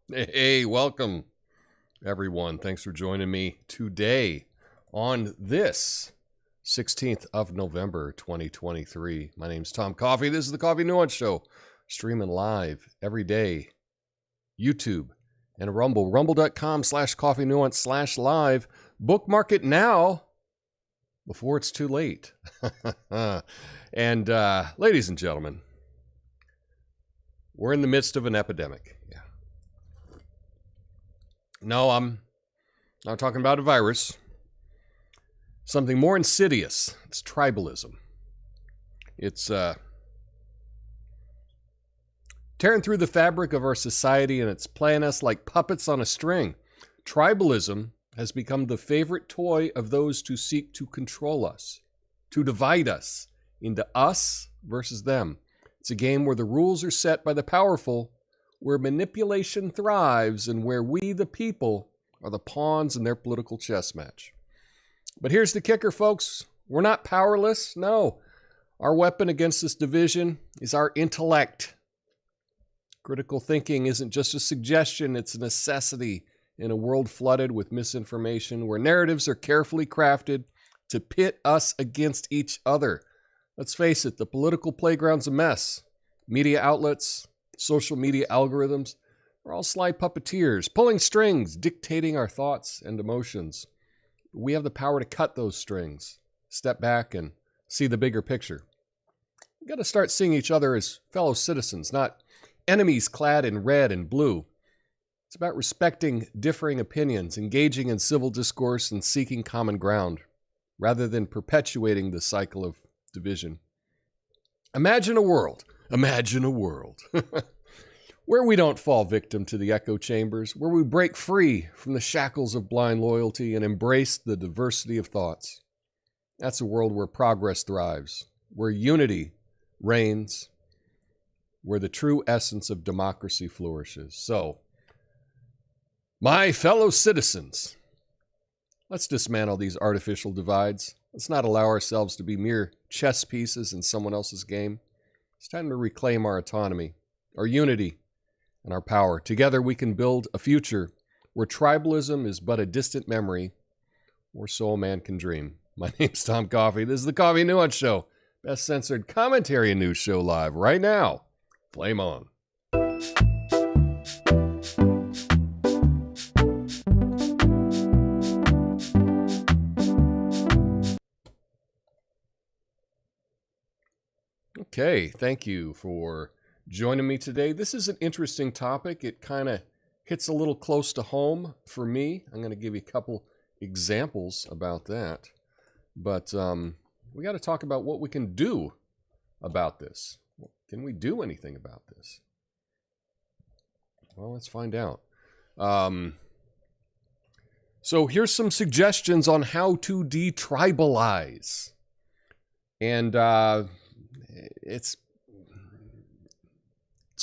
Hey, welcome everyone. Thanks for joining me today on this 16th of November, 2023. My name's Tom Coffey. This is the Coffee Nuance Show, streaming live every day. YouTube and Rumble, rumble.com/Coffee Nuance/live. Bookmark it now before it's too late. And ladies and gentlemen, we're in the midst of an epidemic. Yeah. No, I'm not talking about a virus. Something more insidious. It's tribalism. It's tearing through the fabric of our society, and it's playing us like puppets on a string. Tribalism has become the favorite toy of those who seek to control us, to divide us into us versus them. It's a game where the rules are set by the powerful, where manipulation thrives, and where we, the people, are the pawns in their political chess match. But here's the kicker, folks. We're not powerless. No. Our weapon against this division is our intellect. Critical thinking isn't just a suggestion, it's a necessity in a world flooded with misinformation, where narratives are carefully crafted to pit us against each other. Let's face it, the political playground's a mess. Media outlets, social media algorithms are all sly puppeteers, pulling strings, dictating our thoughts and emotions. We have the power to cut those strings, step back, and see the bigger picture. We've got to start seeing each other as fellow citizens, not enemies clad in red and blue. It's about respecting differing opinions, engaging in civil discourse, and seeking common ground, rather than perpetuating the cycle of division. Imagine a world where we don't fall victim to the echo chambers, where we break free from the shackles of blind loyalty and embrace the diversity of thoughts. That's a world where progress thrives, where unity reigns, where the true essence of democracy flourishes. So, my fellow citizens, let's dismantle these artificial divides. Let's not allow ourselves to be mere chess pieces in someone else's game. It's time to reclaim our autonomy, our unity, and our power. Together we can build a future where tribalism is but a distant memory, or so a man can dream. My name's Tom Coffey. This is the Coffee Nuance Show, best censored commentary and news show live right now. Flame on. Okay, thank you for joining me today. This is an interesting topic. It kind of hits a little close to home for me. I'm going to give you a couple examples about that. But we got to talk about what we can do about this. Can we do anything about this? Well, let's find out. So here's some suggestions on how to detribalize. And it's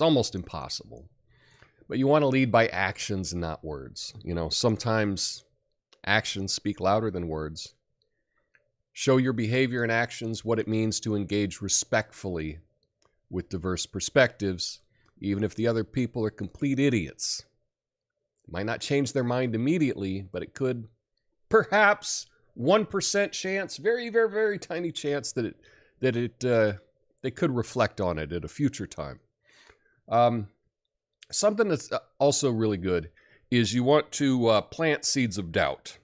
almost impossible. But you want to lead by actions and not words. You know, sometimes actions speak louder than words. Show your behavior and actions what it means to engage respectfully with diverse perspectives, even if the other people are complete idiots. It might not change their mind immediately, but it could, perhaps 1% chance, very, very, very tiny chance that they could reflect on it at a future time. Something that's also really good is you want to plant seeds of doubt.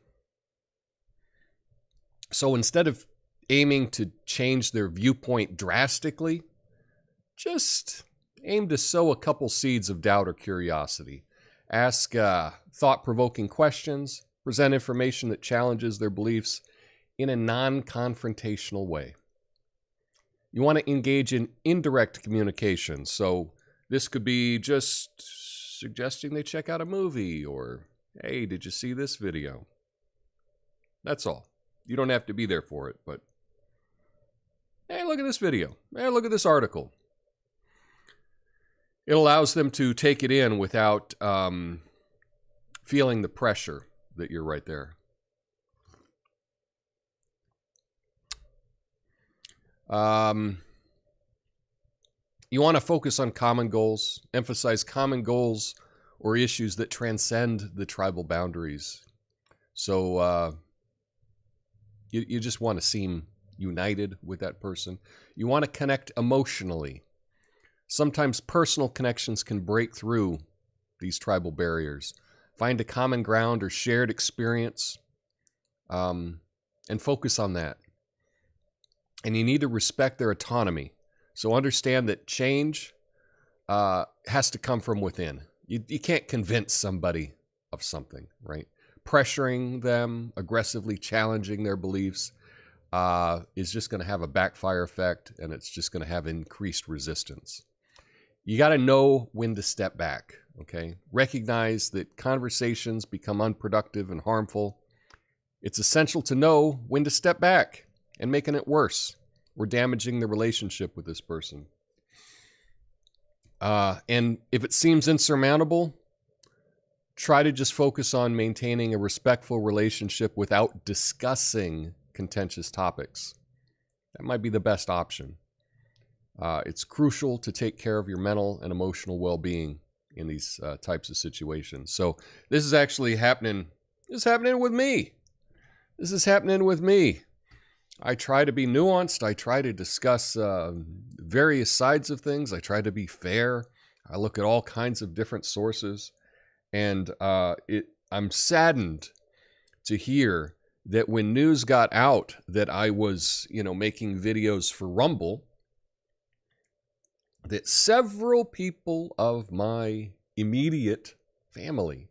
So instead of aiming to change their viewpoint drastically, just aim to sow a couple seeds of doubt or curiosity. Ask thought-provoking questions, present information that challenges their beliefs in a non-confrontational way. You want to engage in indirect communication. So this could be just suggesting they check out a movie, or, hey, did you see this video? That's all. You don't have to be there for it, but, hey, look at this video. Hey, look at this article. It allows them to take it in without feeling the pressure that you're right there. You want to focus on common goals, emphasize common goals or issues that transcend the tribal boundaries. So you just want to seem united with that person. You want to connect emotionally. Sometimes personal connections can break through these tribal barriers. Find a common ground or shared experience, and focus on that. And you need to respect their autonomy. So understand that change has to come from within. You can't convince somebody of something, right? Pressuring them, aggressively challenging their beliefs is just going to have a backfire effect, and it's just going to have increased resistance. You got to know when to step back, okay? Recognize that conversations become unproductive and harmful. It's essential to know when to step back and making it worse or damaging the relationship with this person. And if it seems insurmountable, try to just focus on maintaining a respectful relationship without discussing contentious topics. That might be the best option. It's crucial to take care of your mental and emotional well-being in these types of situations. So this is actually happening. This is happening with me. This is happening with me. I try to be nuanced. I try to discuss various sides of things. I try to be fair. I look at all kinds of different sources. And I'm saddened to hear that when news got out that I was, making videos for Rumble, that several people of my immediate family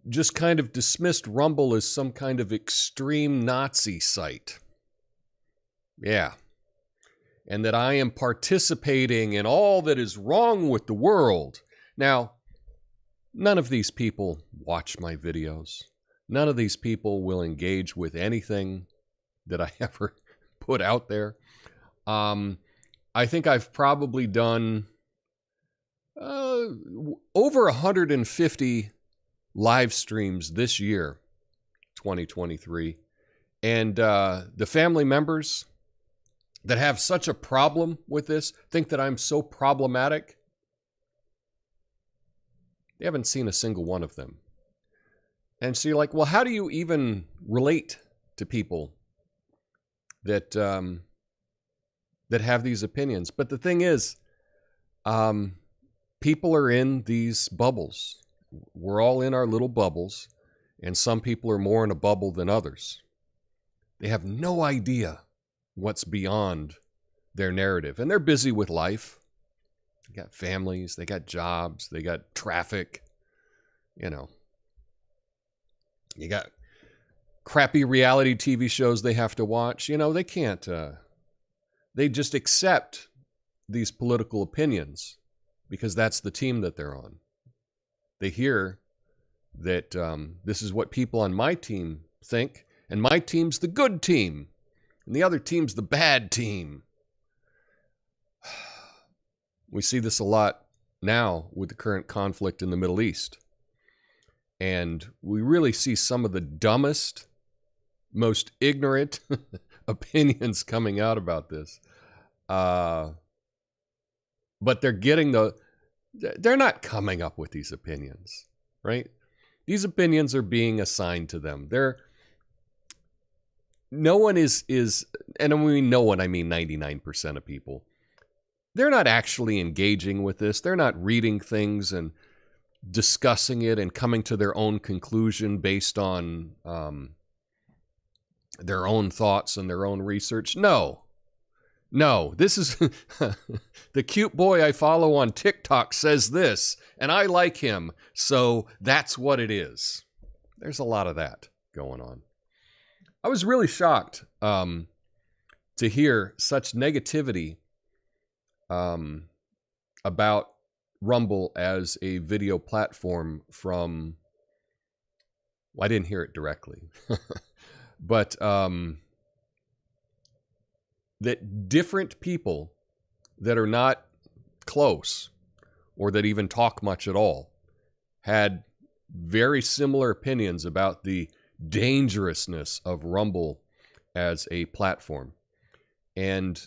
just kind of dismissed Rumble as some kind of extreme Nazi site. Yeah. And that I am participating in all that is wrong with the world. Now, none of these people watch my videos. None of these people will engage with anything that I ever put out there. I think I've probably done over 150 live streams this year, 2023. And the family members that have such a problem with this think that I'm so problematic. They haven't seen a single one of them. And so you're like, well, how do you even relate to people that that have these opinions? But the thing is, people are in these bubbles. We're all in our little bubbles, and some people are more in a bubble than others. They have no idea what's beyond their narrative, and they're busy with life. They got families, they got jobs, they got traffic, you got crappy reality TV shows they have to watch. They can't, they just accept these political opinions because that's the team that they're on. They hear that this is what people on my team think, and my team's the good team, and the other team's the bad team. We see this a lot now with the current conflict in the Middle East. And we really see some of the dumbest, most ignorant opinions coming out about this. But they're not coming up with these opinions, right? These opinions are being assigned to them. No one is, and when I mean no one, I mean 99% of people. They're not actually engaging with this. They're not reading things and discussing it and coming to their own conclusion based on their own thoughts and their own research. No, this is the cute boy I follow on TikTok says this, and I like him, so that's what it is. There's a lot of that going on. I was really shocked to hear such negativity about Rumble as a video platform from, well, I didn't hear it directly, but that different people that are not close or that even talk much at all had very similar opinions about the dangerousness of Rumble as a platform. And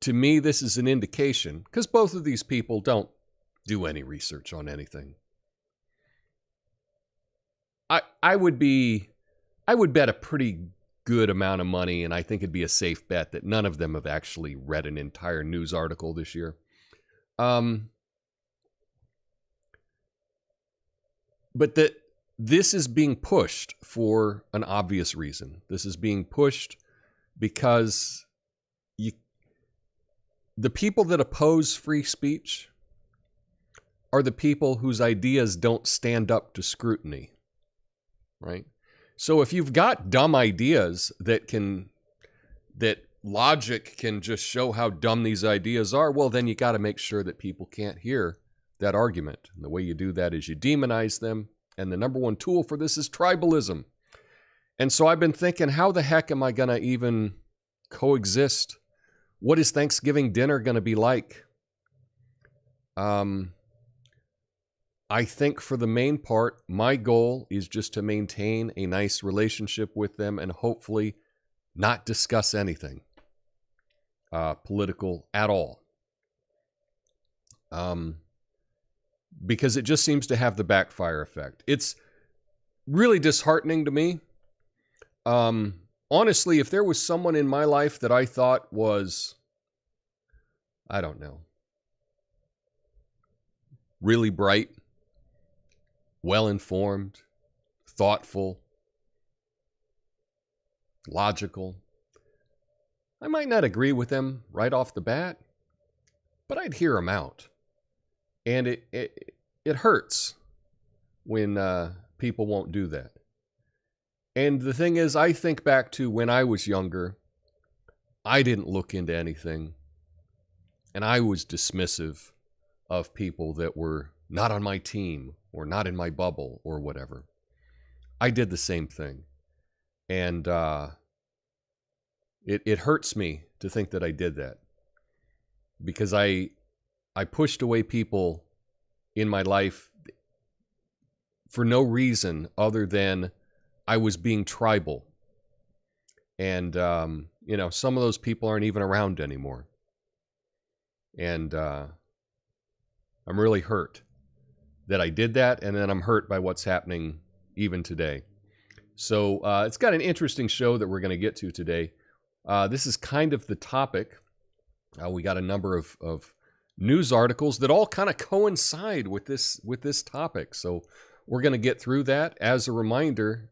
to me, this is an indication, because both of these people don't do any research on anything. I would bet a pretty good amount of money, and I think it'd be a safe bet that none of them have actually read an entire news article this year. But that this is being pushed for an obvious reason. This is being pushed because the people that oppose free speech are the people whose ideas don't stand up to scrutiny, right? So if you've got dumb ideas that logic can just show how dumb these ideas are, well, then you got to make sure that people can't hear that argument. And the way you do that is you demonize them. And the number one tool for this is tribalism. And so I've been thinking, how the heck am I going to even coexist? What is Thanksgiving dinner going to be like? I think for the main part, my goal is just to maintain a nice relationship with them and hopefully not discuss anything political at all. Because it just seems to have the backfire effect. It's really disheartening to me. Honestly, if there was someone in my life that I thought was, I don't know, really bright, well-informed, thoughtful, logical, I might not agree with them right off the bat, but I'd hear them out. And it hurts when people won't do that. And the thing is, I think back to when I was younger, I didn't look into anything. And I was dismissive of people that were not on my team or not in my bubble or whatever. I did the same thing. And it hurts me to think that I did that. Because I pushed away people in my life for no reason other than I was being tribal. And, some of those people aren't even around anymore. And I'm really hurt that I did that, and then I'm hurt by what's happening even today. So it's got an interesting show that we're going to get to today. This is kind of the topic. We got a number of news articles that all kind of coincide with this topic. So we're going to get through that. As a reminder,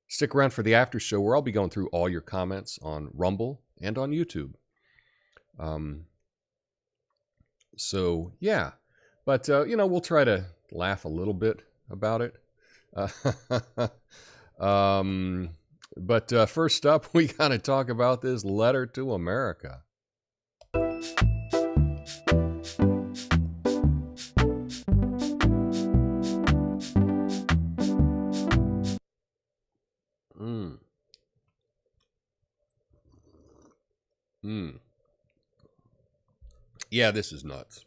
stick around for the after show where I'll be going through all your comments on Rumble and on YouTube. So yeah, but we'll try to laugh a little bit about it. But first up, we got to talk about this letter to America. Yeah, this is nuts.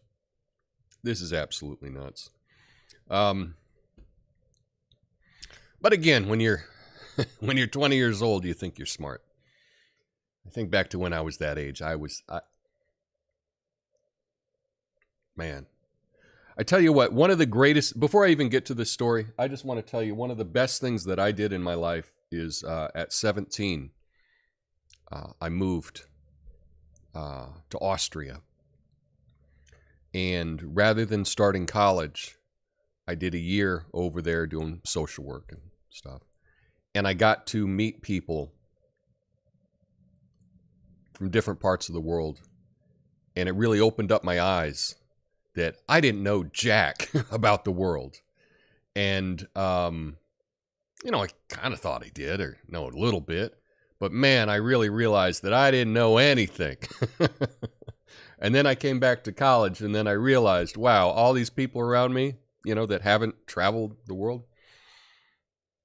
This is absolutely nuts. But again, when you're 20 years old, you think you're smart. I think back to when I was that age. Man, I tell you what, one of the greatest, before I even get to this story, I just want to tell you one of the best things that I did in my life is at 17, I moved to Austria. And rather than starting college, I did a year over there doing social work and stuff. And I got to meet people from different parts of the world. And it really opened up my eyes that I didn't know jack about the world. And, I kind of thought I did, or know a little bit. But man, I really realized that I didn't know anything. And then I came back to college, and then I realized, wow, all these people around me, that haven't traveled the world,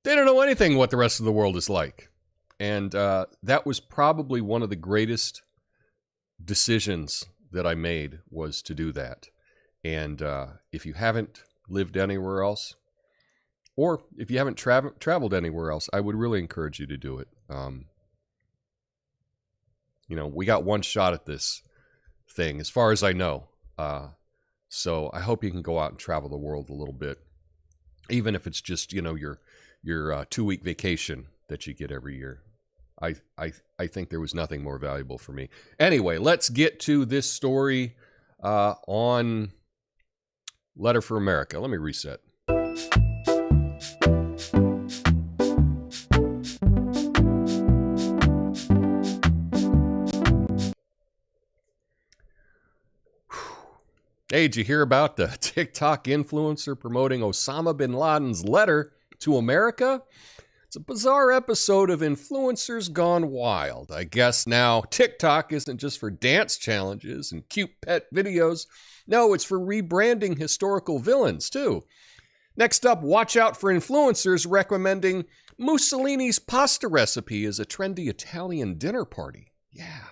they don't know anything what the rest of the world is like. And that was probably one of the greatest decisions that I made, was to do that. And if you haven't lived anywhere else, Or if you haven't traveled anywhere else, I would really encourage you to do it. You know, we got one shot at this thing, as far as I know. So I hope you can go out and travel the world a little bit, even if it's just, you know, your 2-week vacation that you get every year. I think there was nothing more valuable for me. Anyway, let's get to this story on Letter for America. Let me reset. Hey, did you hear about the TikTok influencer promoting Osama bin Laden's letter to America? It's a bizarre episode of Influencers Gone Wild. I guess now TikTok isn't just for dance challenges and cute pet videos. No, it's for rebranding historical villains, too. Next up, watch out for influencers recommending Mussolini's pasta recipe as a trendy Italian dinner party. Yeah.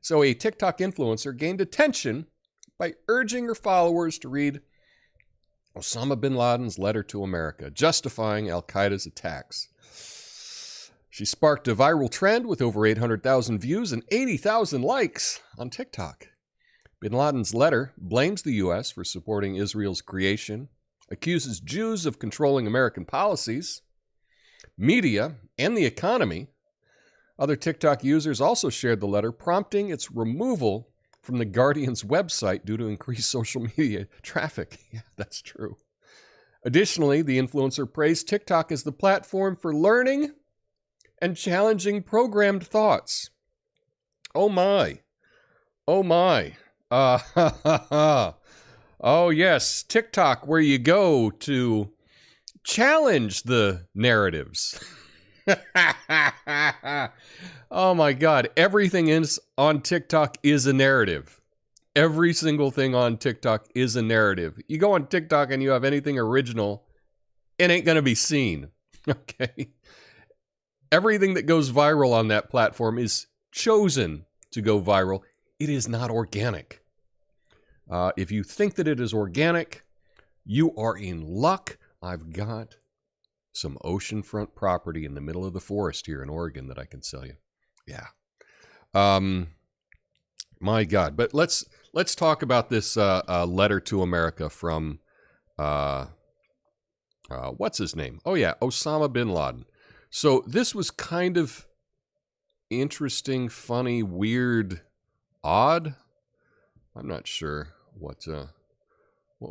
So a TikTok influencer gained attention by urging her followers to read Osama bin Laden's letter to America, justifying al-Qaeda's attacks. She sparked a viral trend with over 800,000 views and 80,000 likes on TikTok. Bin Laden's letter blames the U.S. for supporting Israel's creation, accuses Jews of controlling American policies, media, and the economy. Other TikTok users also shared the letter, prompting its removal from the Guardian's website due to increased social media traffic. Yeah, that's true. Additionally, the influencer praised TikTok as the platform for learning and challenging programmed thoughts. Oh my. Oh my. Oh yes, TikTok, where you go to challenge the narratives. Oh my God. Everything is on TikTok is a narrative. Every single thing on TikTok is a narrative. You go on TikTok and you have anything original, it ain't going to be seen. Okay. Everything that goes viral on that platform is chosen to go viral. It is not organic. If you think that it is organic, you are in luck. I've got some oceanfront property in the middle of the forest here in Oregon that I can sell you. Yeah. My God. But let's talk about this letter to America from what's his name? Oh yeah, Osama bin Laden. So this was kind of interesting, funny, weird, odd. I'm not sure what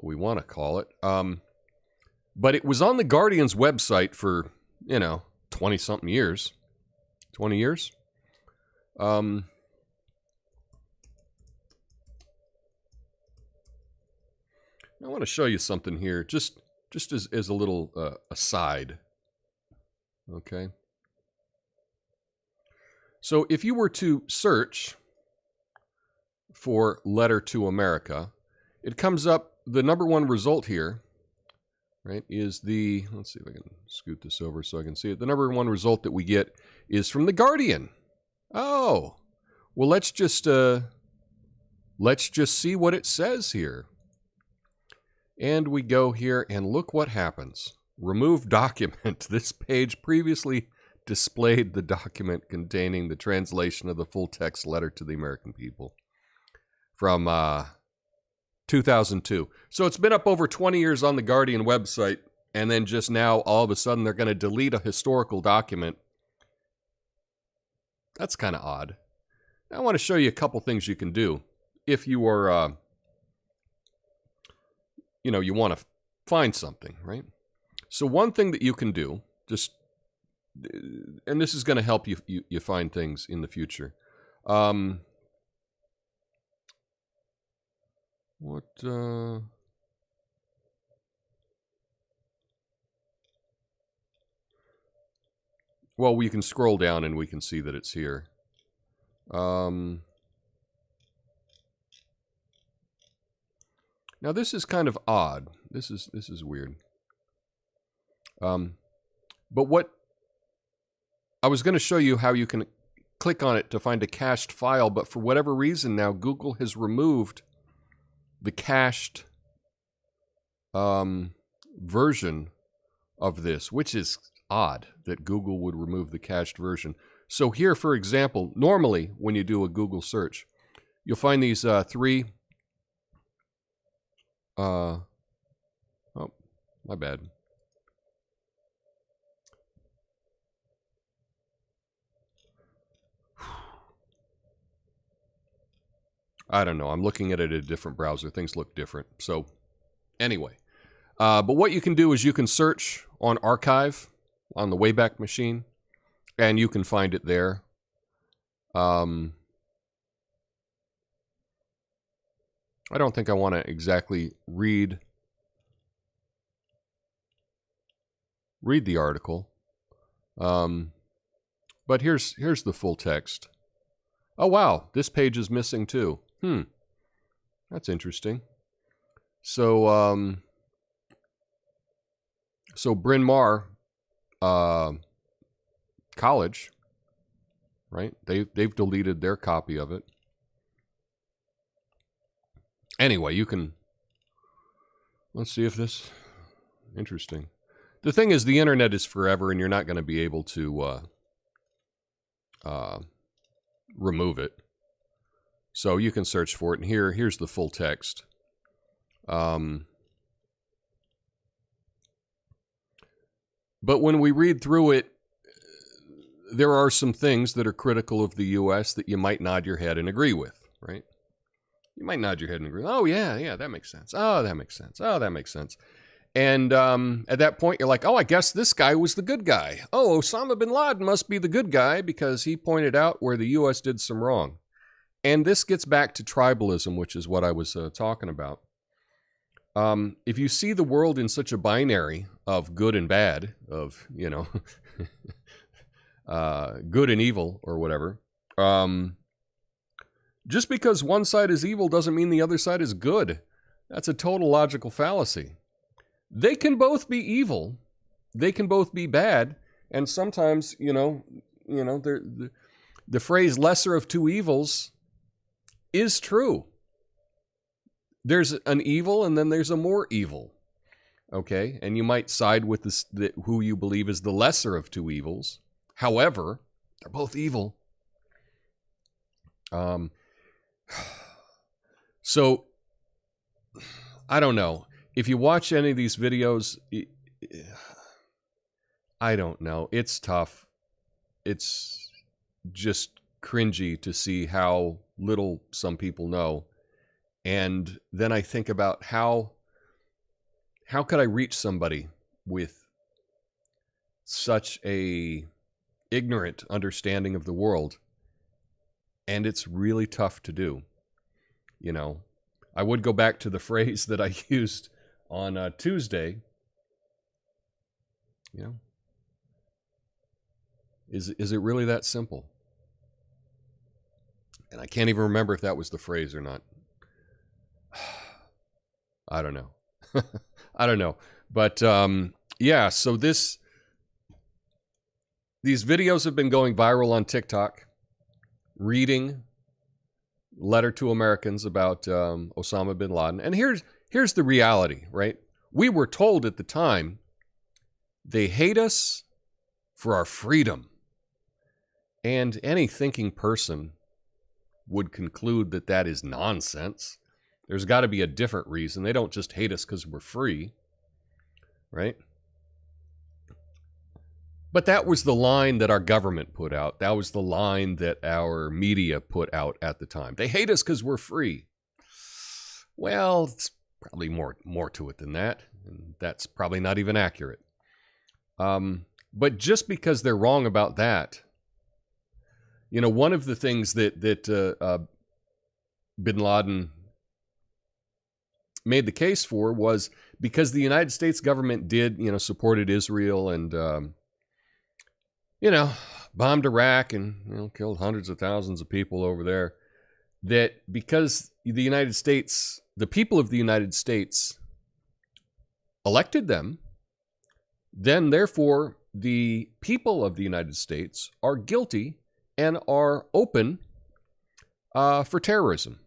we want to call it. But it was on the Guardian's website for, 20-something years. 20 years? I want to show you something here, just as a little aside. Okay. So if you were to search for Letter to America, it comes up, the number one result here, right, is let's see if I can scoot this over so I can see it. The number one result that we get is from The Guardian. Oh, well, let's just see what it says here. And we go here and look what happens. Remove document. This page previously displayed the document containing the translation of the full text letter to the American people from 2002. So it's been up over 20 years on the Guardian website, and then just now, all of a sudden, they're going to delete a historical document. That's kind of odd. I want to show you a couple things you can do if you are, you want to find something, right? So one thing that you can do, and this is going to help you find things in the future. Well, we can scroll down and we can see that it's here. Now this is kind of odd. This is weird. But what I was going to show you how you can click on it to find a cached file, but for whatever reason now Google has removed the cached version of this, which is odd that Google would remove the cached version. So here, for example, normally when you do a Google search, you'll find these three. Oh, my bad. I don't know. I'm looking at it in a different browser. Things look different. So anyway, but what you can do is you can search on archive on the Wayback Machine, and you can find it there. I don't think I want to exactly read the article, but here's the full text. Oh wow, this page is missing too. That's interesting. So Bryn Mawr College, right? They've deleted their copy of it. Anyway, you can, let's see if this, interesting. The thing is, the internet is forever, and you're not going to be able to remove it. So you can search for it, and here's the full text. But when we read through it, there are some things that are critical of the U.S. that you might nod your head and agree with, right? You might nod your head and agree. Oh, yeah, that makes sense. Oh, that makes sense. Oh, that makes sense. And at that point, you're like, oh, I guess this guy was the good guy. Oh, Osama bin Laden must be the good guy because he pointed out where the U.S. did some wrong. And this gets back to tribalism, which is what I was talking about. If you see the world in such a binary of good and bad, of, you know, good and evil or whatever, just because one side is evil doesn't mean the other side is good. That's a total logical fallacy. They can both be evil. They can both be bad. And sometimes, the phrase lesser of two evils is true. There's an evil and then there's a more evil. Okay? And you might side with who you believe is the lesser of two evils. However, they're both evil. So, I don't know. If you watch any of these videos, I don't know. It's tough. It's just cringy to see how little some people know. And then I think about how could I reach somebody with such a ignorant understanding of the world? And it's really tough to do. You know, I would go back to the phrase that I used on Tuesday. You know, is it really that simple? And I can't even remember if that was the phrase or not. I don't know. I don't know. But yeah, so these videos have been going viral on TikTok. Reading Letter to Americans about Osama bin Laden. And here's the reality, right? We were told at the time they hate us for our freedom. And any thinking person would conclude that that is nonsense. There's got to be a different reason. They don't just hate us because we're free, right? But that was the line that our government put out. That was the line that our media put out at the time. They hate us because we're free. Well, it's probably more to it than that. And that's probably not even accurate. But just because they're wrong about that, you know, one of the things that bin Laden made the case for was because the United States government did, you know, supported Israel and, you know, bombed Iraq and, you know, killed hundreds of thousands of people over there, that because the United States, the people of the United States elected them, then therefore the people of the United States are guilty and are open for terrorism.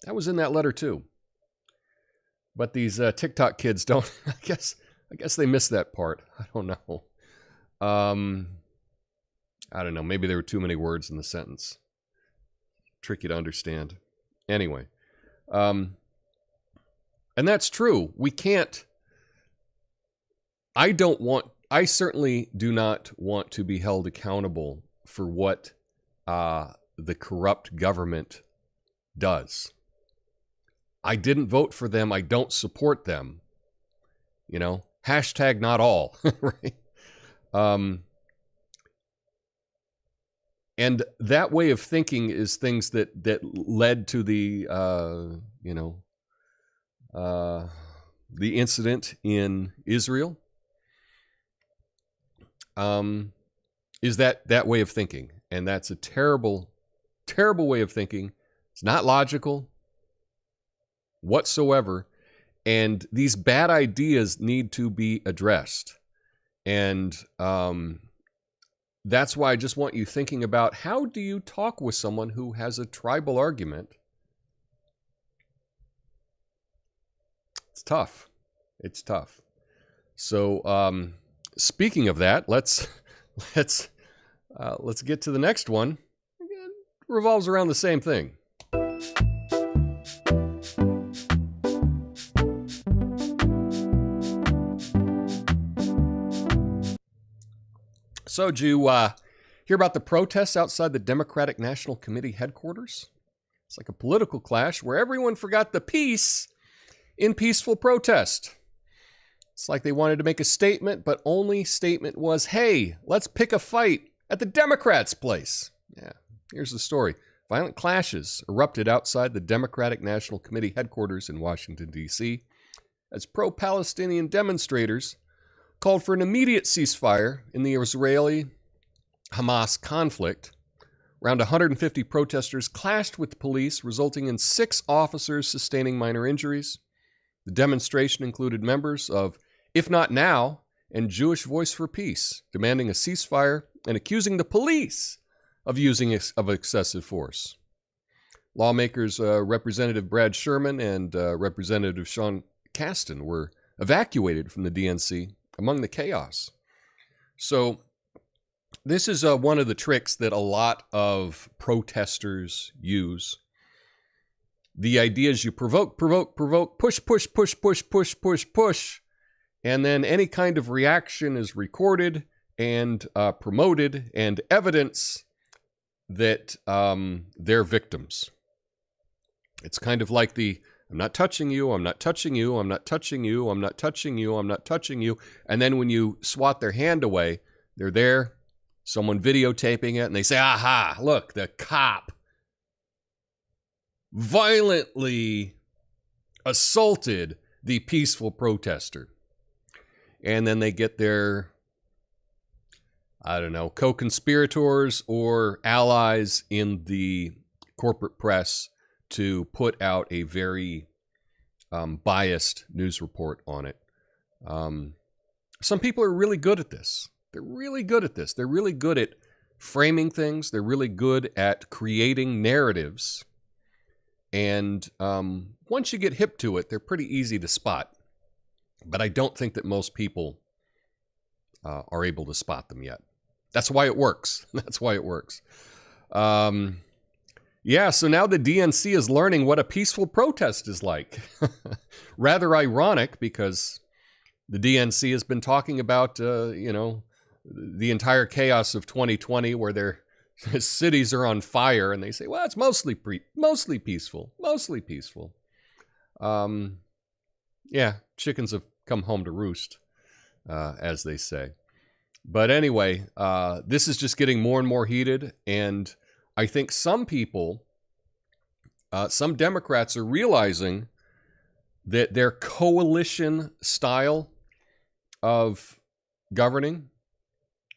That was in that letter too. But these TikTok kids don't. I guess they missed that part. I don't know. I don't know. Maybe there were too many words in the sentence. Tricky to understand. Anyway, and that's true. We can't. I certainly do not want to be held accountable for what the corrupt government does. I didn't vote for them. I don't support them. You know, hashtag not all, right? And that way of thinking is things that led to the, the incident in Israel. Is that way of thinking. And that's a terrible, terrible way of thinking. It's not logical whatsoever. And these bad ideas need to be addressed. And that's why I just want you thinking about, how do you talk with someone who has a tribal argument? It's tough. It's tough. So speaking of that, let's get to the next one. It revolves around the same thing. So, did you hear about the protests outside the Democratic National Committee headquarters? It's like a political clash where everyone forgot the peace in peaceful protest. It's like they wanted to make a statement, but only statement was, hey, let's pick a fight at the Democrats' place. Yeah, here's the story. Violent clashes erupted outside the Democratic National Committee headquarters in Washington, D.C., as pro-Palestinian demonstrators called for an immediate ceasefire in the Israeli-Hamas conflict. Around 150 protesters clashed with the police, resulting in 6 officers sustaining minor injuries. The demonstration included members of If Not Now and Jewish Voice for Peace, demanding a ceasefire and accusing the police of using excessive force. Lawmakers Representative Brad Sherman and Representative Sean Casten were evacuated from the DNC among the chaos. So this is one of the tricks that a lot of protesters use. The idea is you provoke, push, and then any kind of reaction is recorded and promoted, and evidence that they're victims. It's kind of like the I'm not touching you, I'm not touching you, I'm not touching you, I'm not touching you, I'm not touching you. And then when you swat their hand away, they're there, someone videotaping it, and they say, aha, look, the cop violently assaulted the peaceful protester. And then they get their, I don't know, co-conspirators or allies in the corporate press to put out a very biased news report on it. Some people are really good at this. They're really good at this. They're really good at framing things. They're really good at creating narratives. And once you get hip to it, they're pretty easy to spot. But I don't think that most people are able to spot them yet. That's why it works. That's why it works. Yeah, so now the DNC is learning what a peaceful protest is like. Rather ironic, because the DNC has been talking about, the entire chaos of 2020, where their cities are on fire, and they say, well, it's mostly peaceful. Yeah, chickens have come home to roost, as they say. But anyway, this is just getting more and more heated, and I think some people, some Democrats are realizing that their coalition style of governing,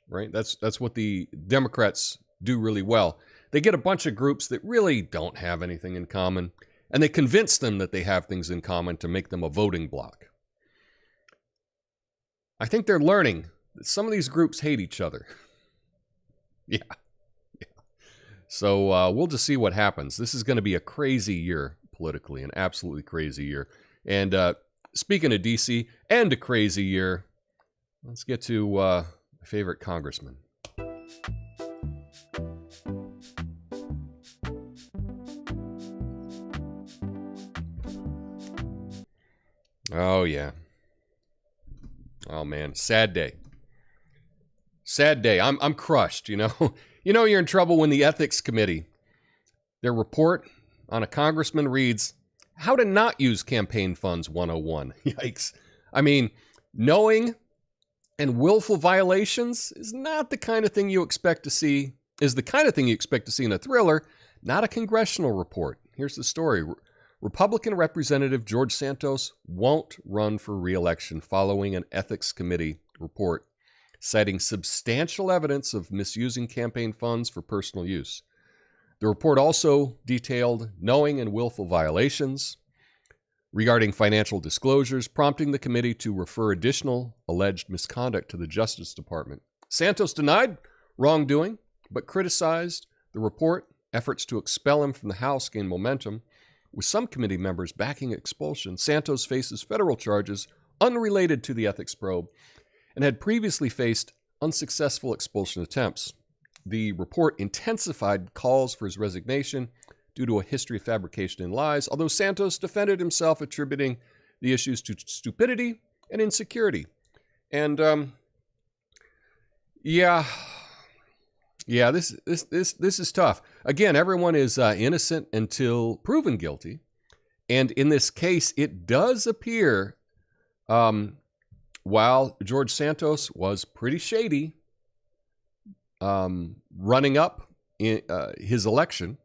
right? That's what the Democrats do really well. They get a bunch of groups that really don't have anything in common, and they convince them that they have things in common to make them a voting bloc. I think they're learning that some of these groups hate each other. Yeah. So we'll just see what happens. This is going to be a crazy year politically, an absolutely crazy year. And speaking of DC and a crazy year, let's get to my favorite congressman. Oh, yeah. Oh, man. Sad day. Sad day. I'm crushed, you know. You know you're in trouble when the Ethics Committee, their report on a congressman reads, How to Not Use Campaign Funds 101. Yikes. I mean, knowing and willful violations is not the kind of thing you expect to see, in a thriller, not a congressional report. Here's the story. Republican Representative George Santos won't run for re-election following an Ethics Committee report citing substantial evidence of misusing campaign funds for personal use. The report also detailed knowing and willful violations regarding financial disclosures, prompting the committee to refer additional alleged misconduct to the Justice Department. Santos denied wrongdoing, but criticized the report. Efforts to expel him from the House gained momentum, with some committee members backing expulsion. Santos faces federal charges unrelated to the ethics probe and had previously faced unsuccessful expulsion attempts. The report intensified calls for his resignation due to a history of fabrication and lies, although Santos defended himself, attributing the issues to stupidity and insecurity. And this is tough. Again, everyone is innocent until proven guilty, and in this case, it does appear, while George Santos was pretty shady, running up in his election,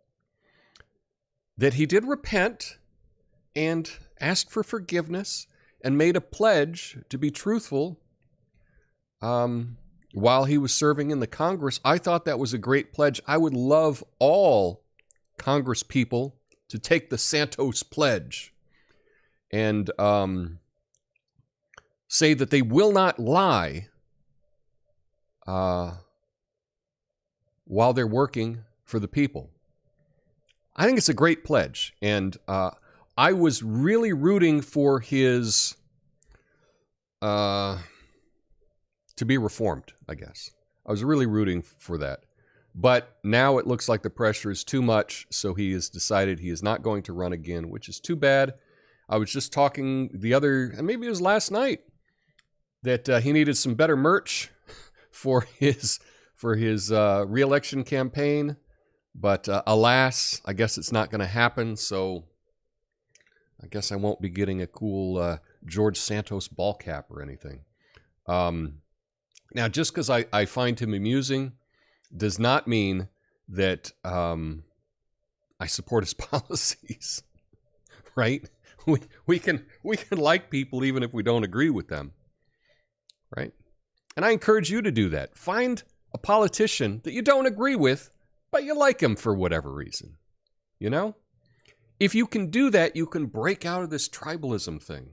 that he did repent and asked for forgiveness and made a pledge to be truthful while he was serving in the Congress. I thought that was a great pledge. I would love all Congress people to take the Santos pledge and say that they will not lie while they're working for the people. I think it's a great pledge, and I was really rooting for his to be reformed, I guess. I was really rooting for that. But now it looks like the pressure is too much, so he has decided he is not going to run again, which is too bad. I was just talking maybe it was last night, that he needed some better merch for his re-election campaign. But alas, I guess it's not going to happen, so I guess I won't be getting a cool George Santos ball cap or anything. Now, just because I find him amusing does not mean that I support his policies, right? We can like people even if we don't agree with them, right? And I encourage you to do that. Find a politician that you don't agree with, but you like him for whatever reason, you know? If you can do that, you can break out of this tribalism thing.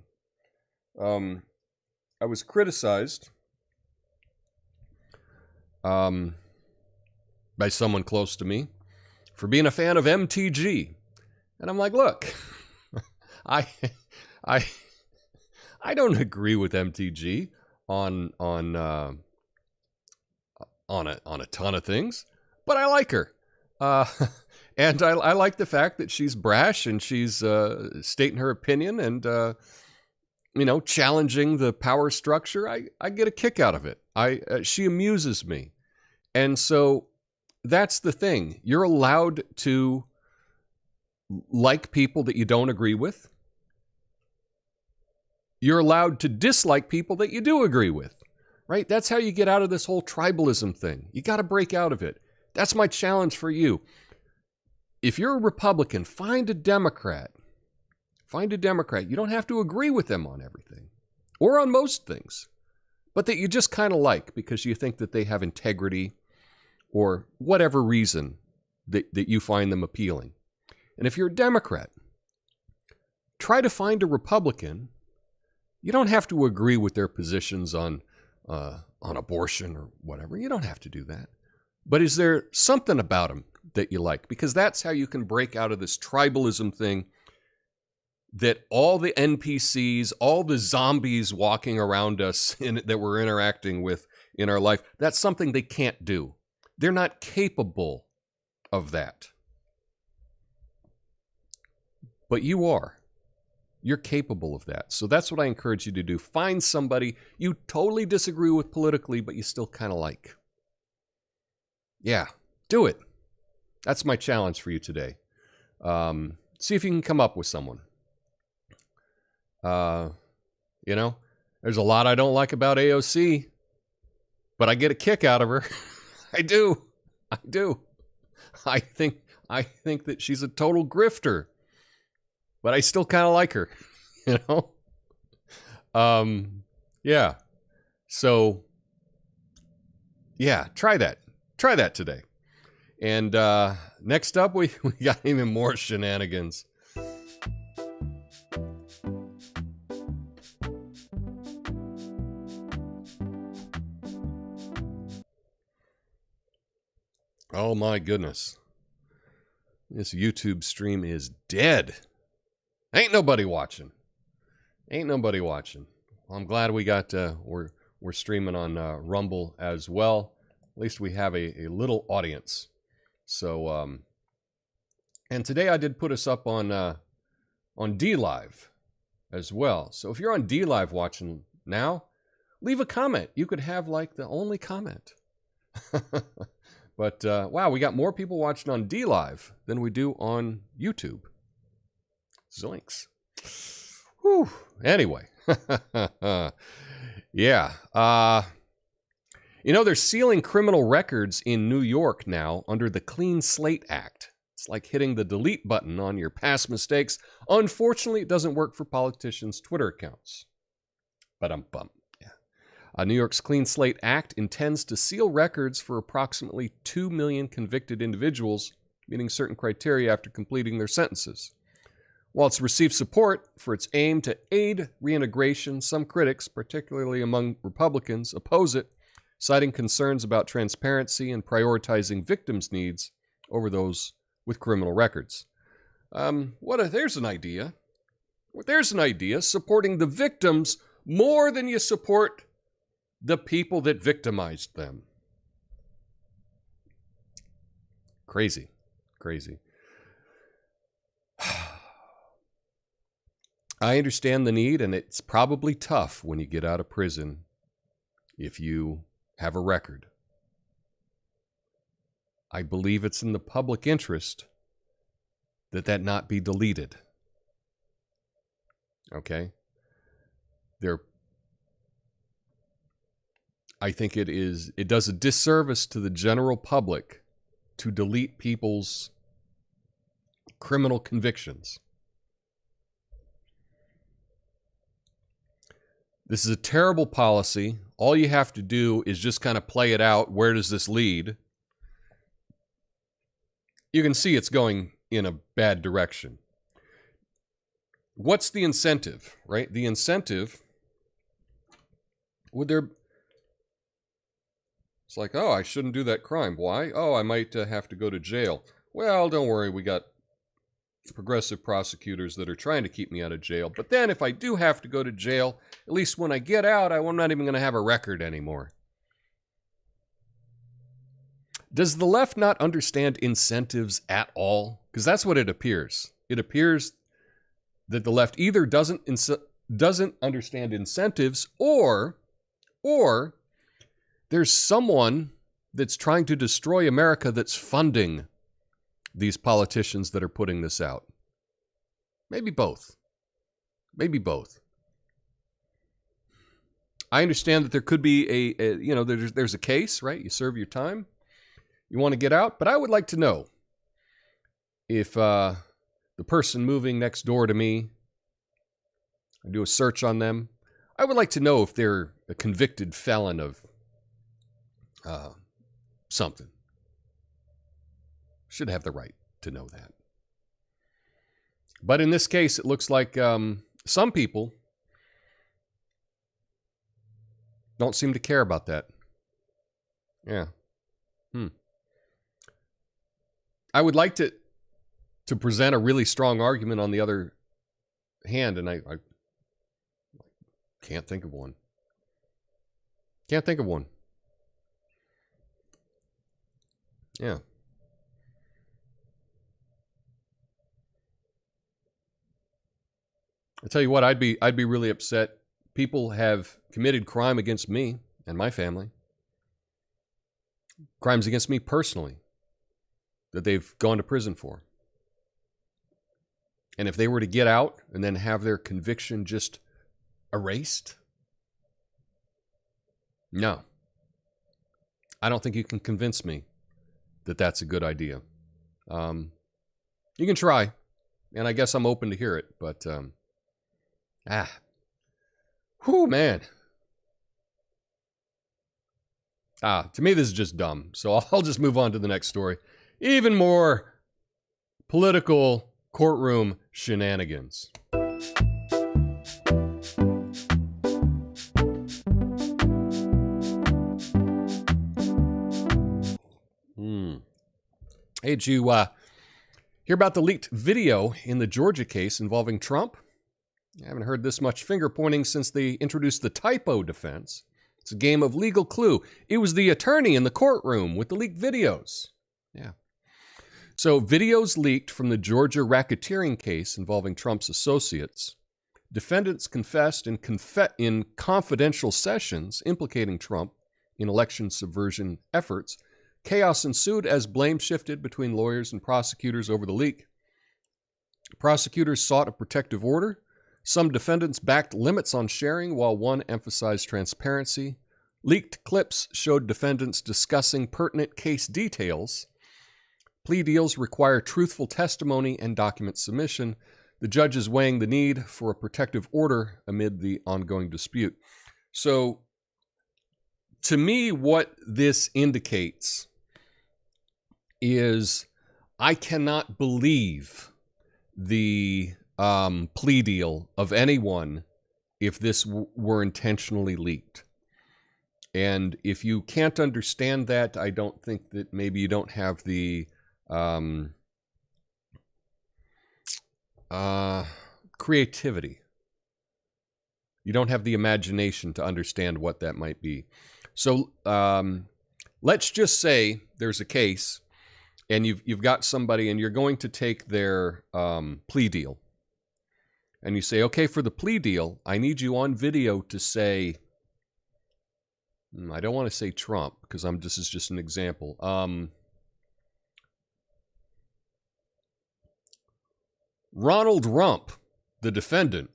I was criticized by someone close to me for being a fan of MTG. And I'm like, look, I don't agree with MTG on a ton of things, but I like her. And I like the fact that she's brash and she's stating her opinion and, challenging the power structure. I get a kick out of it. She amuses me. And so that's the thing. You're allowed to like people that you don't agree with. You're allowed to dislike people that you do agree with, right? That's how you get out of this whole tribalism thing. You got to break out of it. That's my challenge for you. If you're a Republican, find a Democrat. Find a Democrat. You don't have to agree with them on everything or on most things, but that you just kind of like because you think that they have integrity or whatever reason that you find them appealing. And if you're a Democrat, try to find a Republican. You don't have to agree with their positions on abortion or whatever. You don't have to do that. But is there something about them that you like? Because that's how you can break out of this tribalism thing that all the NPCs, all the zombies walking around us that we're interacting with in our life, that's something they can't do. They're not capable of that. But you are. You're capable of that. So that's what I encourage you to do. Find somebody you totally disagree with politically, but you still kind of like. Yeah, do it. That's my challenge for you today. See if you can come up with someone. You know, there's a lot I don't like about AOC, but I get a kick out of her. I do. I think that she's a total grifter, but I still kind of like her, you know? Yeah. So, yeah, try that. Try that today. And next up, we got even more shenanigans. Oh my goodness. This YouTube stream is dead. Ain't nobody watching. Well, I'm glad we got, we're streaming on Rumble as well. At least we have a little audience. So, and today I did put us up on D-Live as well. So if you're on D-Live watching now, leave a comment. You could have like the only comment. But, wow, we got more people watching on D-Live than we do on YouTube. Zoinks. Whew. Anyway. Yeah. You know, they're sealing criminal records in New York now under the Clean Slate Act. It's like hitting the delete button on your past mistakes. Unfortunately, it doesn't work for politicians' Twitter accounts. Ba-dum-bum. New York's Clean Slate Act intends to seal records for approximately 2 million convicted individuals meeting certain criteria after completing their sentences. While it's received support for its aim to aid reintegration, some critics, particularly among Republicans, oppose it, citing concerns about transparency and prioritizing victims' needs over those with criminal records. There's an idea. There's an idea, supporting the victims more than you support the people that victimized them. Crazy. I understand the need, and it's probably tough when you get out of prison if you have a record. I believe it's in the public interest that not be deleted. Okay? I think it does a disservice to the general public to delete people's criminal convictions. This is a terrible policy. All you have to do is just kind of play it out. Where does this lead? You can see it's going in a bad direction. What's the incentive, right? The incentive, it's like, oh, I shouldn't do that crime. Why? Oh, I might have to go to jail. Well, don't worry. We got progressive prosecutors that are trying to keep me out of jail. But then if I do have to go to jail, at least when I get out, I'm not even going to have a record anymore. Does the left not understand incentives at all? Because that's what it appears. It appears that the left either doesn't understand incentives, or there's someone that's trying to destroy America that's funding these politicians that are putting this out. Maybe both. I understand that there could be there's a case, right? You serve your time. You want to get out. But I would like to know if the person moving next door to me, I do a search on them. I would like to know if they're a convicted felon of something. Should have the right to know that. But in this case, it looks like some people don't seem to care about that. Yeah. I would like to present a really strong argument on the other hand, and I can't think of one. Can't think of one. Yeah. I tell you what, I'd be really upset. People have committed crime against me and my family. Crimes against me personally that they've gone to prison for. And if they were to get out and then have their conviction just erased, no. I don't think you can convince me that that's a good idea. You can try, and I guess I'm open to hear it, but whew, man. To me, this is just dumb. So I'll just move on to the next story. Even more political courtroom shenanigans. Hey, did you hear about the leaked video in the Georgia case involving Trump? I haven't heard this much finger pointing since they introduced the typo defense. It's a game of legal clue. It was the attorney in the courtroom with the leaked videos. Yeah. So videos leaked from the Georgia racketeering case involving Trump's associates. Defendants confessed in confidential sessions implicating Trump in election subversion efforts. Chaos ensued as blame shifted between lawyers and prosecutors over the leak. Prosecutors sought a protective order. Some defendants backed limits on sharing, while one emphasized transparency. Leaked clips showed defendants discussing pertinent case details. Plea deals require truthful testimony and document submission. The judge is weighing the need for a protective order amid the ongoing dispute. So, to me, what this indicates is I cannot believe the plea deal of anyone if this were intentionally leaked. And if you can't understand that, I don't think that maybe you don't have the creativity. You don't have the imagination to understand what that might be. So let's just say there's a case and you've got somebody and you're going to take their plea deal. And you say, okay, for the plea deal, I need you on video to say, I don't want to say Trump because this is just an example. Ronald Rump, the defendant.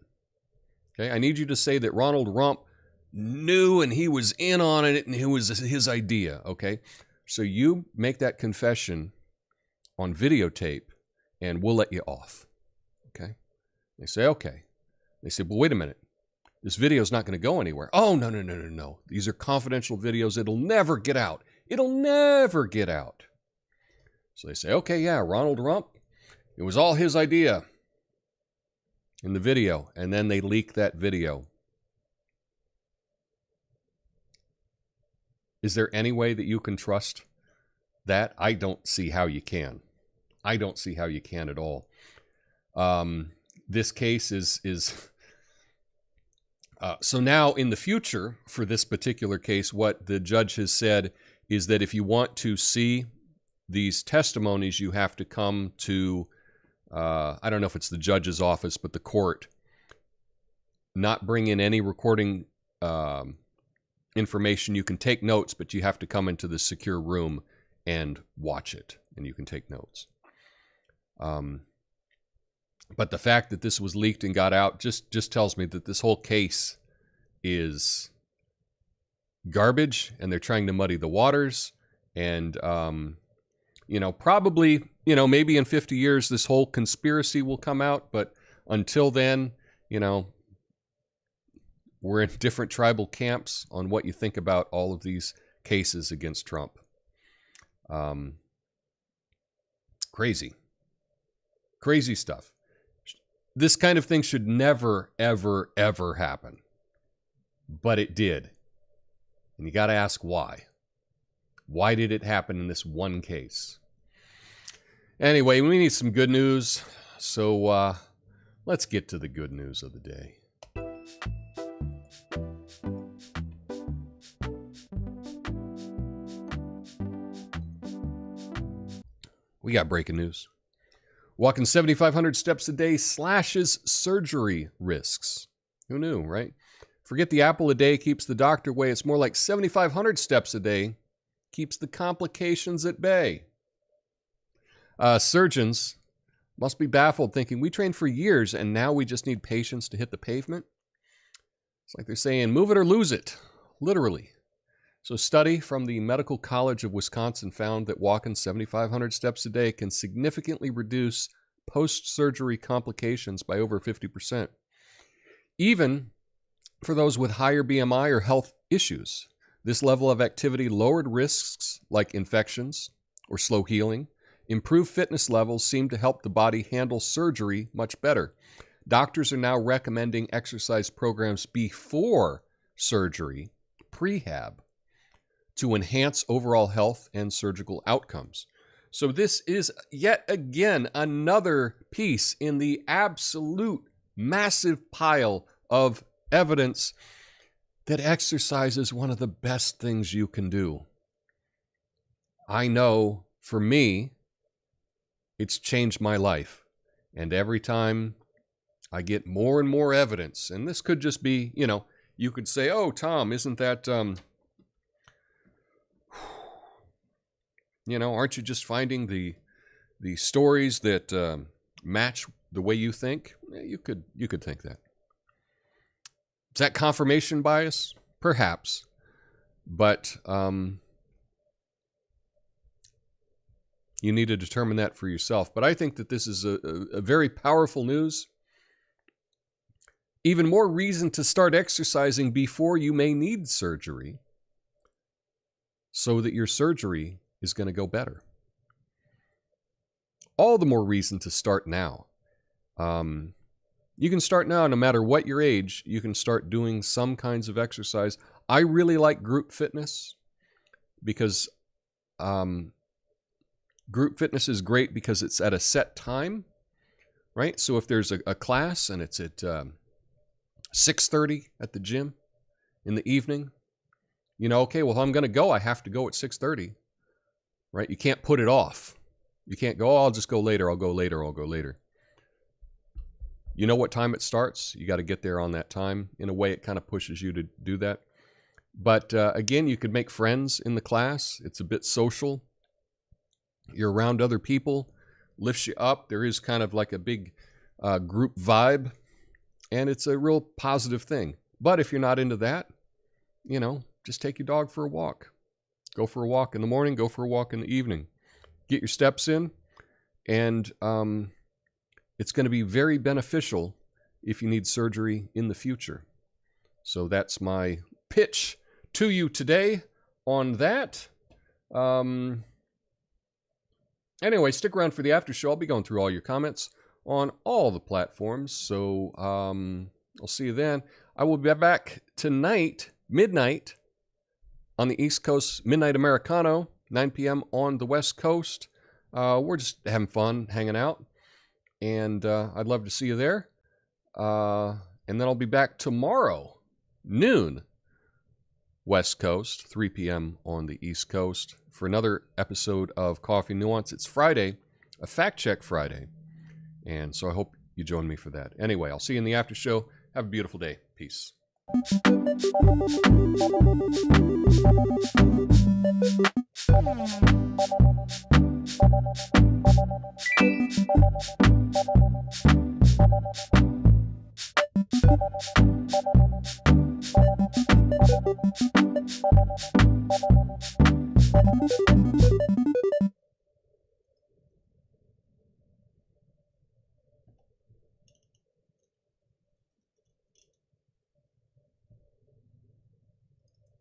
Okay, I need you to say that Ronald Rump knew and he was in on it and it was his idea. Okay, so you make that confession on videotape and we'll let you off. Okay, they say, okay. They say, but wait a minute. This video is not going to go anywhere. Oh, no. These are confidential videos. It'll never get out. It'll never get out. So they say, okay, yeah, Ronald Rump, it was all his idea in the video. And then they leak that video. Is there any way that you can trust that? I don't see how you can. I don't see how you can at all. This case is so now in the future for this particular case, what the judge has said is that if you want to see these testimonies, you have to come to, I don't know if it's the judge's office, but the court, not bring in any recording information. You can take notes, but you have to come into the secure room and watch it, and you can take notes. But the fact that this was leaked and got out just tells me that this whole case is garbage and they're trying to muddy the waters. And, probably, maybe in 50 years, this whole conspiracy will come out. But until then, we're in different tribal camps on what you think about all of these cases against Trump. Crazy stuff. This kind of thing should never, ever, ever happen. But it did. And you got to ask why. Why did it happen in this one case? Anyway, we need some good news. So let's get to the good news of the day. We got breaking news. Walking 7,500 steps a day slashes surgery risks. Who knew, right? Forget the apple a day keeps the doctor away. It's more like 7,500 steps a day keeps the complications at bay. Surgeons must be baffled, thinking we trained for years and now we just need patients to hit the pavement. It's like they're saying, move it or lose it, literally. So a study from the Medical College of Wisconsin found that walking 7,500 steps a day can significantly reduce post-surgery complications by over 50%. Even for those with higher BMI or health issues, this level of activity lowered risks like infections or slow healing. Improved fitness levels seem to help the body handle surgery much better. Doctors are now recommending exercise programs before surgery, prehab, to enhance overall health and surgical outcomes. So this is yet again another piece in the absolute massive pile of evidence that exercise is one of the best things you can do. I know for me, it's changed my life. And every time I get more and more evidence, and this could just be, you could say, oh, Tom, isn't that, aren't you just finding the stories that match the way you think? You could think that. Is that confirmation bias? Perhaps. But you need to determine that for yourself. But I think that this is a very powerful news. Even more reason to start exercising before you may need surgery so that your surgery is going to go better. All the more reason to start now. You can start now no matter what your age. You can start doing some kinds of exercise. I really like group fitness because group fitness is great because it's at a set time, right? So if there's a class and it's at 6:30 at the gym in the evening, okay, well, if I'm going to go, I have to go at 6:30, right? You can't put it off. You can't go, I'll just go later, I'll go later. You know what time it starts? You got to get there on that time. In a way, it kind of pushes you to do that. But again, you could make friends in the class. It's a bit social. You're around other people, lifts you up. There is kind of like a big group vibe, and it's a real positive thing. But if you're not into that, just take your dog for a walk. Go for a walk in the morning, go for a walk in the evening. Get your steps in, and it's going to be very beneficial if you need surgery in the future. So that's my pitch to you today on that. Anyway, stick around for the after show. I'll be going through all your comments on all the platforms. So I'll see you then. I will be back tonight, midnight, on the East Coast, Midnight Americano, 9 p.m. on the West Coast. We're just having fun, hanging out. And I'd love to see you there. And then I'll be back tomorrow, noon, West Coast, 3 p.m. on the East Coast, for another episode of Coffee Nuance. It's Friday, a Fact Check Friday. And so I hope you join me for that. Anyway, I'll see you in the after show. Have a beautiful day. Peace.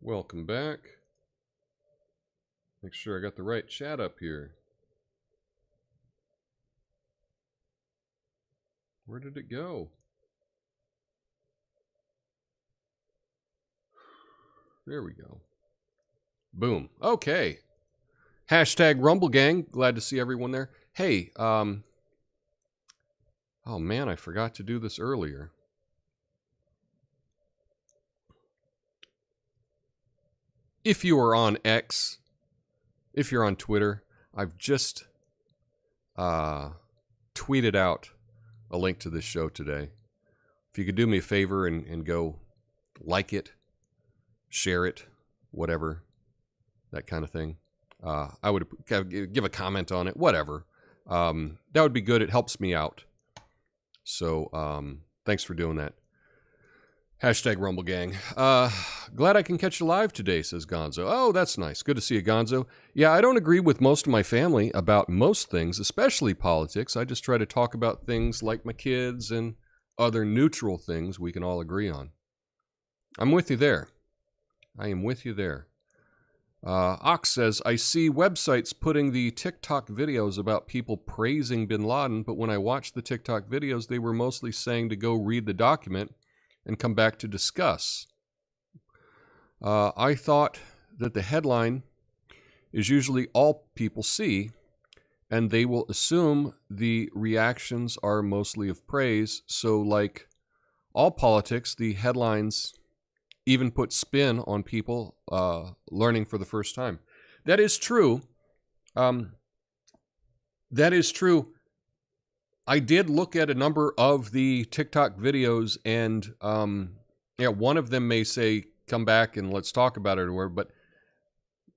Welcome back. Make sure I got the right chat up here. Where did it go? There we go. Boom. Okay. Hashtag Rumble Gang. Glad to see everyone there. Hey, Oh man, I forgot to do this earlier. If you are on X, if you're on Twitter, I've just tweeted out a link to this show today. If you could do me a favor and go like it, share it, whatever, that kind of thing. I would give a comment on it, whatever. That would be good. It helps me out. So thanks for doing that. Hashtag Rumble Gang. Glad I can catch you live today, says Gonzo. Oh, that's nice. Good to see you, Gonzo. Yeah, I don't agree with most of my family about most things, especially politics. I just try to talk about things like my kids and other neutral things we can all agree on. I'm with you there. I am with you there. Ox says, I see websites putting the TikTok videos about people praising bin Laden, but when I watched the TikTok videos, they were mostly saying to go read the document and come back to discuss. I thought that the headline is usually all people see, and they will assume the reactions are mostly of praise. So like all politics, the headlines even put spin on people learning for the first time. That is true. That is true. I did look at a number of the TikTok videos, and one of them may say, come back and let's talk about it, or whatever, but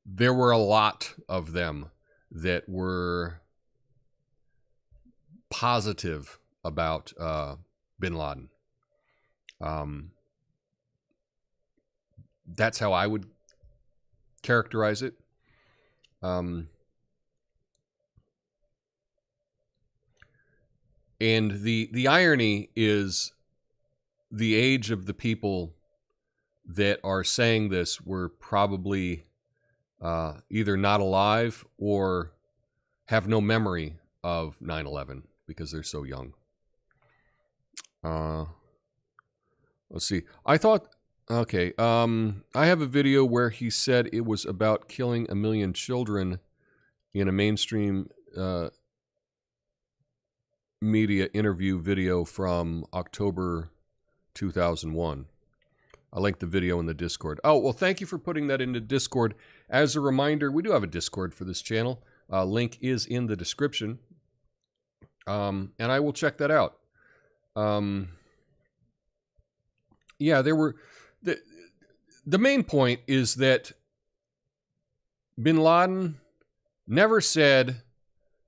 there were a lot of them that were positive about bin Laden. That's how I would characterize it. And the irony is the age of the people that are saying this were probably either not alive or have no memory of 9/11 because they're so young. Let's see. I thought, okay, I have a video where he said it was about killing 1 million children in a mainstream media interview video from October 2001. I linked the video in the Discord. Oh, well, thank you for putting that into Discord. As a reminder, we do have a Discord for this channel. Link is in the description. And I will check that out. Yeah, there were... The main point is that bin Laden never said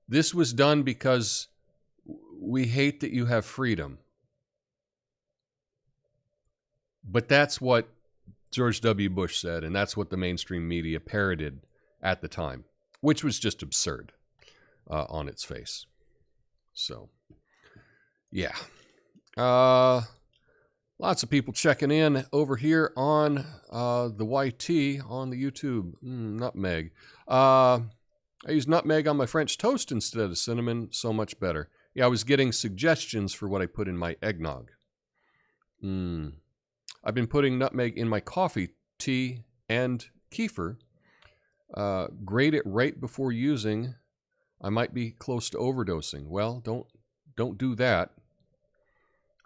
this was done because we hate that you have freedom. But that's what George W. Bush said, and that's what the mainstream media parroted at the time, which was just absurd on its face. So, yeah. Lots of people checking in over here on the YT on the YouTube. Nutmeg. I use nutmeg on my French toast instead of cinnamon. So much better. Yeah, I was getting suggestions for what I put in my eggnog. I've been putting nutmeg in my coffee, tea, and kefir. Grate it right before using. I might be close to overdosing. Well, don't do that.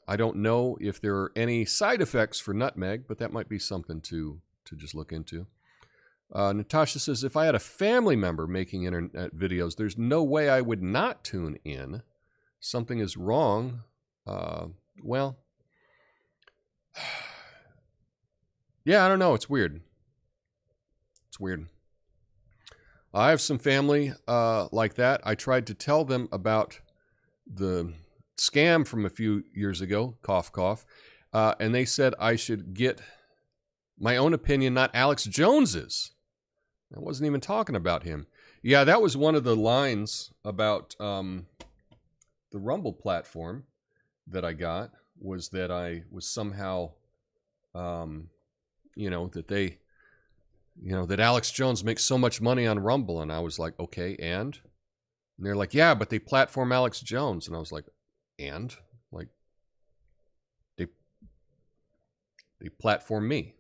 I don't know if there are any side effects for nutmeg, but that might be something to just look into. Natasha says, if I had a family member making internet videos, there's no way I would not tune in. Something is wrong. Well, yeah, I don't know. It's weird. It's weird. I have some family like that. I tried to tell them about the scam from a few years ago, cough, cough, and they said I should get my own opinion, not Alex Jones's. I wasn't even talking about him. Yeah, that was one of the lines about the Rumble platform that I got, was that I was somehow, that they, that Alex Jones makes so much money on Rumble. And I was like, okay, and they're like, yeah, but they platform Alex Jones. And I was like, and? Like, they platform me.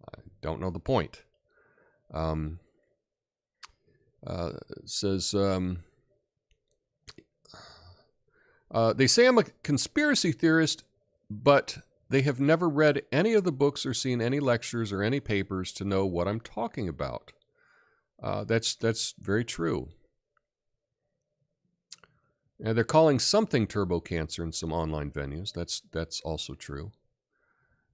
I don't know the point. It says, They say I'm a conspiracy theorist, but they have never read any of the books or seen any lectures or any papers to know what I'm talking about. That's very true. And they're calling something turbo cancer in some online venues. That's also true.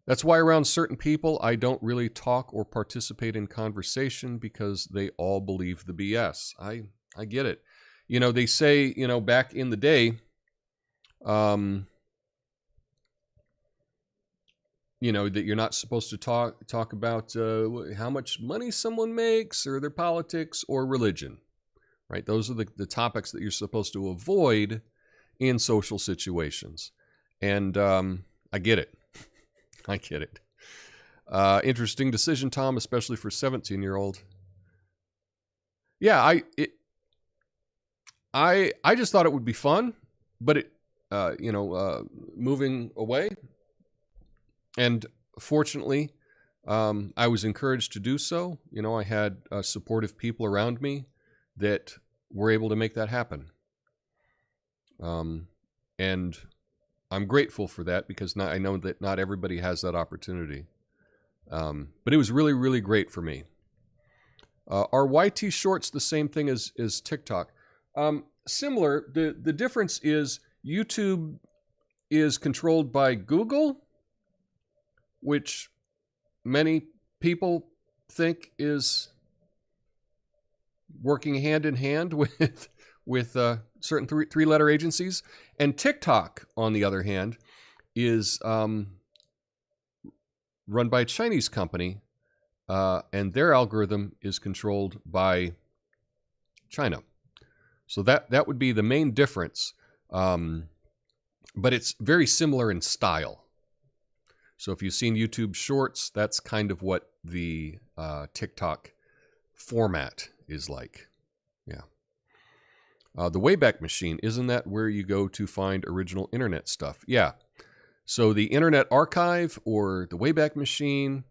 That's why around certain people, I don't really talk or participate in conversation because they all believe the BS. I get it. You know, they say, you know, back in the day, you know, that you're not supposed to talk about how much money someone makes or their politics or religion, right? Those are the topics that you're supposed to avoid in social situations. And I get it. I get it. Interesting decision, Tom, especially for 17-year-old. Yeah, I just thought it would be fun, but it, you know, moving away. And fortunately, I was encouraged to do so. You know, I had supportive people around me that were able to make that happen. And I'm grateful for that because I know that not everybody has that opportunity. But it was really, really great for me. Are YT shorts the same thing as TikTok? Similar. The difference is YouTube is controlled by Google, which many people think is working hand in hand with certain three-letter agencies. And TikTok, on the other hand, is run by a Chinese company, and their algorithm is controlled by China. So that would be the main difference. But it's very similar in style. So if you've seen YouTube Shorts, that's kind of what the TikTok format is like. Yeah. The Wayback Machine, isn't that where you go to find original internet stuff? Yeah. So the Internet Archive or the Wayback Machine,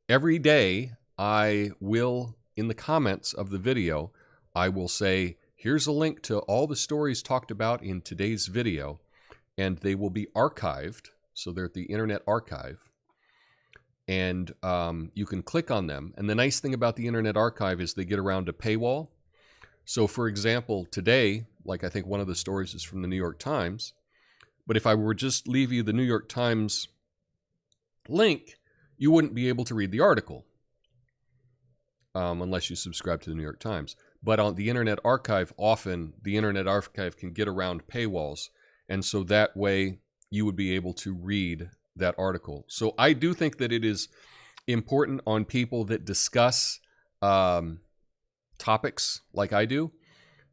every day I will, in the comments of the video, I will say, here's a link to all the stories talked about in today's video, and they will be archived. So they're at the Internet Archive. And you can click on them. And the nice thing about the Internet Archive is they get around a paywall. So for example, today, like I think one of the stories is from the New York Times, but if I were just leave you the New York Times link, you wouldn't be able to read the article unless you subscribe to the New York Times. But on the Internet Archive, often the Internet Archive can get around paywalls. And so that way you would be able to read that article. So I do think that it is important on people that discuss topics like I do,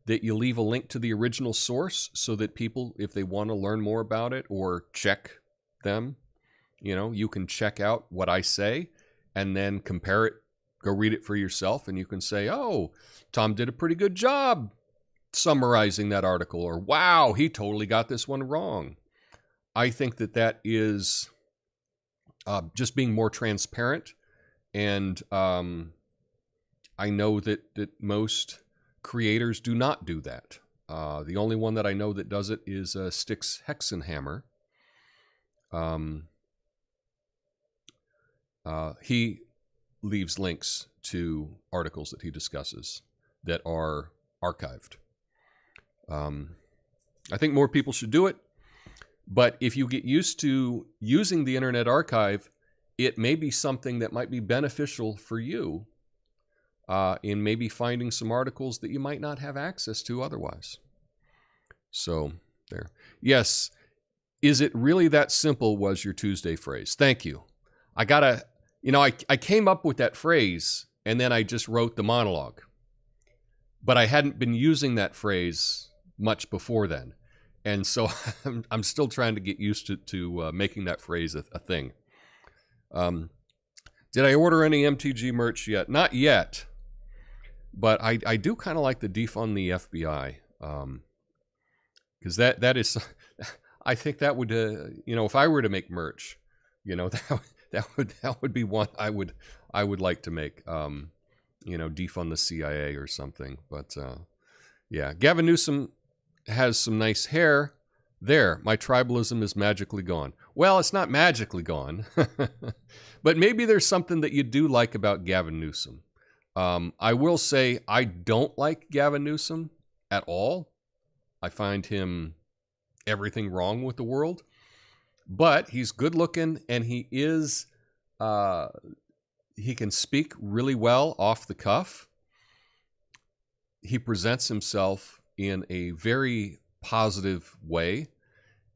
that you leave a link to the original source so that people, if they want to learn more about it or check them, you know, you can check out what I say and then compare it, go read it for yourself, and you can say, oh, Tom did a pretty good job summarizing that article, or wow, he totally got this one wrong. I think that that is just being more transparent, and I know that most creators do not do that. The only one that I know that does it is Styx Hexenhammer. He leaves links to articles that he discusses that are archived. I think more people should do it. But if you get used to using the Internet Archive, it may be something that might be beneficial for you in maybe finding some articles that you might not have access to otherwise. So, there. Yes, is it really that simple was your Tuesday phrase. Thank you. I gotta, you know, I came up with that phrase and then I just wrote the monologue. But I hadn't been using that phrase much before then. And so I'm still trying to get used to making that phrase a thing. Did I order any MTG merch yet? Not yet. But I do kind of like the defund the FBI. Because that is, I think that would, you know, if I were to make merch, you know, that would be one I would like to make. You know, defund the CIA or something. But yeah, Gavin Newsom has some nice hair. There, my tribalism is magically gone. Well, it's not magically gone, but maybe there's something that you do like about Gavin Newsom. I will say I don't like Gavin Newsom at all. I find him everything wrong with the world, but he's good looking, and he can speak really well off the cuff. He presents himself in a very positive way,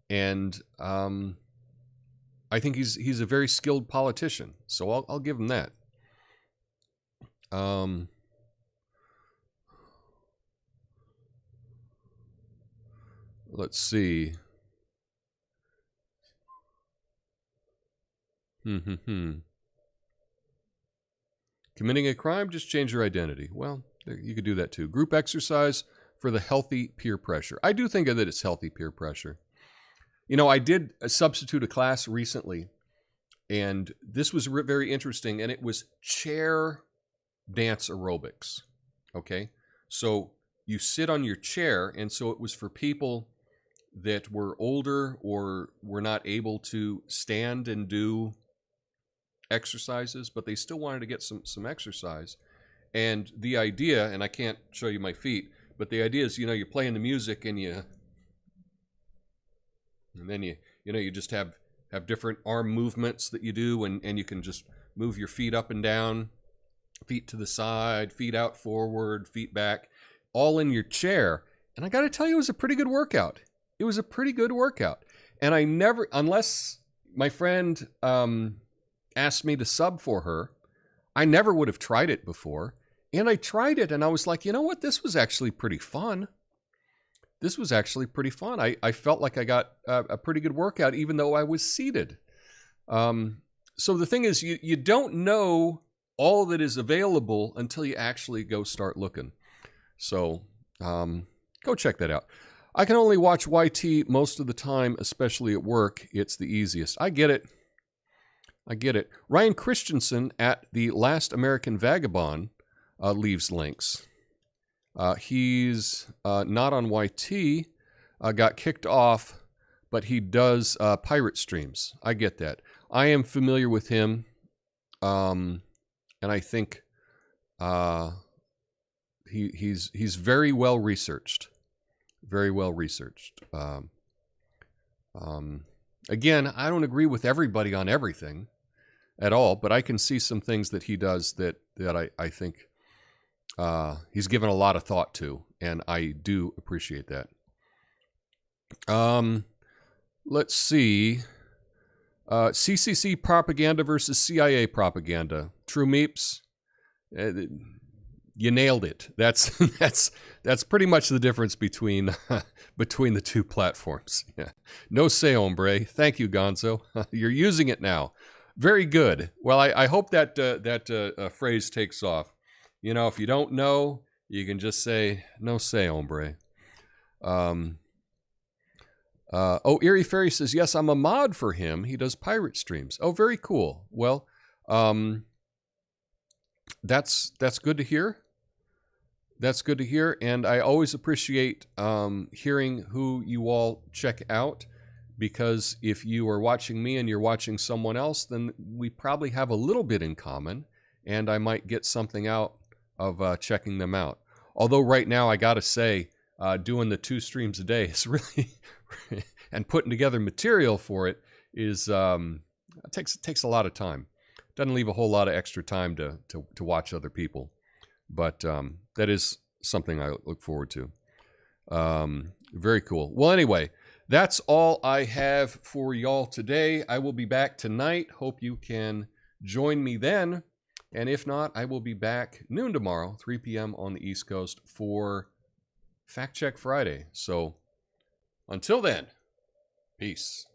and I think he's a very skilled politician, so I'll give him that. Let's see. Committing a crime, just change your identity. Well, you could do that too. Group exercise for the healthy peer pressure. I do think that it's healthy peer pressure. You know, I did substitute a class recently, and this was very interesting, and it was chair dance aerobics. Okay? So you sit on your chair, and so it was for people that were older or were not able to stand and do exercises, but they still wanted to get some exercise. And the idea, and I can't show you my feet, but the idea is, you know, you're playing the music and then you just have different arm movements that you do, and you can just move your feet up and down, feet to the side, feet out forward, feet back, all in your chair. And I got to tell you, it was a pretty good workout. It was a pretty good workout. And I never, unless my friend asked me to sub for her, I never would have tried it before. And I tried it, and I was like, you know what? This was actually pretty fun. This was actually pretty fun. I felt like I got a pretty good workout, even though I was seated. So the thing is, you don't know all that is available until you actually go start looking. So go check that out. I can only watch YT most of the time, especially at work. It's the easiest. I get it. I get it. Ryan Christensen at The Last American Vagabond leaves links. He's not on YT, got kicked off, but he does pirate streams. I get that. I am familiar with him, and I think he's very well researched. Very well researched. Again, I don't agree with everybody on everything at all, but I can see some things that he does that I think he's given a lot of thought to, and I do appreciate that. Let's see. CCC propaganda versus CIA propaganda. True Meeps. You nailed it. That's pretty much the difference between the two platforms. Yeah. No say, hombre. Thank you, Gonzo. You're using it now. Very good. Well, I hope that phrase takes off. You know, if you don't know, you can just say, no say, hombre. Eerie Fairy says, yes, I'm a mod for him. He does pirate streams. Oh, very cool. Well, that's good to hear. That's good to hear, and I always appreciate hearing who you all check out, because if you are watching me and you're watching someone else, then we probably have a little bit in common, and I might get something out of checking them out. Although right now, I gotta say, doing the 2 streams a day is really, and putting together material for it is takes a lot of time. Doesn't leave a whole lot of extra time to watch other people, but that is something I look forward to. Very cool. Well, anyway, that's all I have for y'all today. I will be back tonight. Hope you can join me then. And if not, I will be back noon tomorrow, 3 p.m. on the East Coast for Fact Check Friday. So until then, peace.